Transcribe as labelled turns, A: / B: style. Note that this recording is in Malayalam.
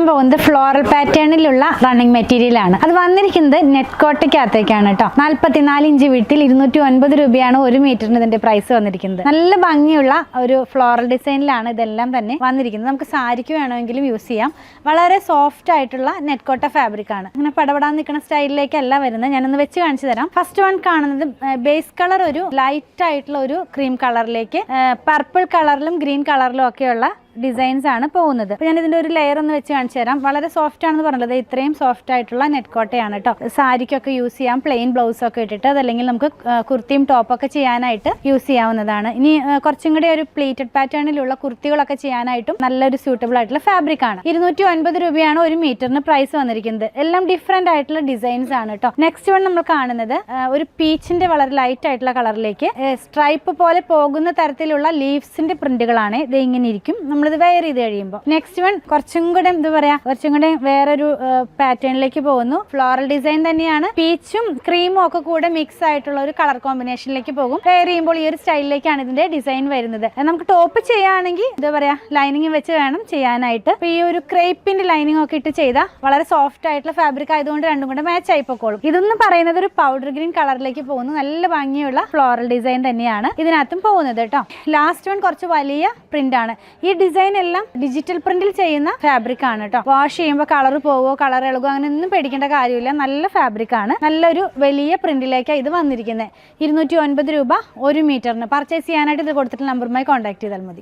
A: കാണാൻ പോകുന്നത് ഫ്ലോറൽ പാറ്റേണിലുള്ള റണ്ണിങ് മെറ്റീരിയൽ ആണ്. അത് വന്നിരിക്കുന്നത് നെറ്റ് കോട്ടയ്ക്കകത്തേക്കാണ് കേട്ടോ. 44 ഇഞ്ച് വീട്ടിൽ 209 രൂപയാണ് 1 മീറ്ററിന് ഇതിന്റെ പ്രൈസ് വന്നിരിക്കുന്നത്. നല്ല ഭംഗിയുള്ള ഒരു ഫ്ലോറൽ ഡിസൈനിലാണ് ഇതെല്ലാം തന്നെ വന്നിരിക്കുന്നത്. നമുക്ക് സാരിക്ക് വേണമെങ്കിലും യൂസ് ചെയ്യാം. വളരെ സോഫ്റ്റ് ആയിട്ടുള്ള നെറ്റ് കോട്ട ഫാബ്രിക് ആണ്. അങ്ങനെ പടപടാൻ നിൽക്കുന്ന സ്റ്റൈലിലേക്കല്ല വരുന്നത്. ഞാനൊന്ന് വെച്ച് കാണിച്ചു തരാം. ഫസ്റ്റ് വൺ കാണുന്നത് ബേസ് കളർ ഒരു ലൈറ്റ് ആയിട്ടുള്ള ഒരു ക്രീം കളറിലേക്ക് പർപ്പിൾ കളറിലും ഗ്രീൻ കളറിലും ഒക്കെയുള്ള ഡിസൈൻസ് ആണ് പോകുന്നത്. അപ്പോൾ ഞാൻ ഇതിന്റെ ഒരു ലെയർ ഒന്ന് വെച്ച് കാണിച്ചു തരാം. വളരെ സോഫ്റ്റ് ആണെന്ന് പറഞ്ഞത് ഇത്രയും സോഫ്റ്റ് ആയിട്ടുള്ള നെറ്റ് കോട്ടയാണ് കേട്ടോ. സാരിക്കൊക്കെ യൂസ് ചെയ്യാം, പ്ലെയിൻ ബ്ലൗസ് ഒക്കെ ഇട്ടിട്ട്. അതല്ലെങ്കിൽ നമുക്ക് കുർത്തിയും ടോപ്പൊക്കെ ചെയ്യാനായിട്ട് യൂസ് ചെയ്യാവുന്നതാണ്. ഇനി കുറച്ചും കൂടി ഒരു പ്ലീറ്റഡ് പാറ്റേണിലുള്ള കുർത്തികളൊക്കെ ചെയ്യാനായിട്ടും നല്ലൊരു സ്യൂട്ടബിൾ ആയിട്ടുള്ള ഫാബ്രിക് ആണ്. 209 രൂപയാണ് 1 മീറ്ററിന് പ്രൈസ് വന്നിരിക്കുന്നത്. എല്ലാം ഡിഫറെന്റ് ആയിട്ടുള്ള ഡിസൈൻസ് ആണ് കേട്ടോ. നെക്സ്റ്റ് വൺ നമ്മൾ കാണുന്നത് ഒരു പീച്ചിന്റെ വളരെ ലൈറ്റ് ആയിട്ടുള്ള കളറിലേക്ക് സ്ട്രൈപ്പ് പോലെ പോകുന്ന തരത്തിലുള്ള ലീവ്സിന്റെ പ്രിന്റുകളാണ്. ഇത് ഇങ്ങനെ ഇരിക്കും നമ്മളിത് വെയർ ചെയ്ത് കഴിയുമ്പോൾ. നെക്സ്റ്റ് വൺ കുറച്ചും കൂടെ എന്താ പറയാ, കുറച്ചും കൂടെ വേറൊരു പാറ്റേണിലേക്ക് പോകുന്നു. ഫ്ലോറൽ ഡിസൈൻ തന്നെയാണ്. പീച്ചും ക്രീമും ഒക്കെ കൂടെ മിക്സ് ആയിട്ടുള്ള ഒരു കളർ കോമ്പിനേഷനിലേക്ക് പോകും. വെയർ ചെയ്യുമ്പോൾ ഈ ഒരു സ്റ്റൈലിലേക്കാണ് ഇതിന്റെ ഡിസൈൻ വരുന്നത്. നമുക്ക് ടോപ്പ് ചെയ്യുകയാണെങ്കിൽ എന്താ പറയാ, ലൈനിങ് വെച്ച് വേണം ചെയ്യാനായിട്ട്. ഈ ഒരു ക്രേപ്പിന്റെ ലൈനിങ് ഒക്കെ ഇട്ട് ചെയ്താൽ വളരെ സോഫ്റ്റ് ആയിട്ടുള്ള ഫാബ്രിക് ആയതുകൊണ്ട് രണ്ടും കൂടെ മാച്ച് ആയി പൊക്കോളും. ഇതൊന്നും പറയുന്നത് ഒരു പൗഡർ ഗ്രീൻ കളറിലേക്ക് പോകുന്നു. നല്ല ഭംഗിയുള്ള ഫ്ലോറൽ ഡിസൈൻ തന്നെയാണ് ഇതിനകത്തും പോകുന്നത് കേട്ടോ. ലാസ്റ്റ് വൺ കുറച്ച് വലിയ പ്രിന്റ് ആണ്. ഈ ഡിസൈൻ എല്ലാം ഡിജിറ്റൽ പ്രിന്റിൽ ചെയ്യുന്ന ഫാബ്രിക് ആണ് കേട്ടോ. വാഷ് ചെയ്യുമ്പോൾ കളർ പോവോ കളർ ഇളകോ അങ്ങനെ ഒന്നും പേടിക്കേണ്ട കാര്യമില്ല. നല്ല ഫാബ്രിക് ആണ്. നല്ലൊരു വലിയ പ്രിന്റിലേക്കാണ് ഇത് വന്നിരിക്കുന്നത്. 209 രൂപ 1 മീറ്ററിന്. പർച്ചേസ് ചെയ്യാനായിട്ട് ഇത് കൊടുത്തിട്ടുള്ള നമ്പറുമായി കോൺടാക്ട് ചെയ്താൽ മതി.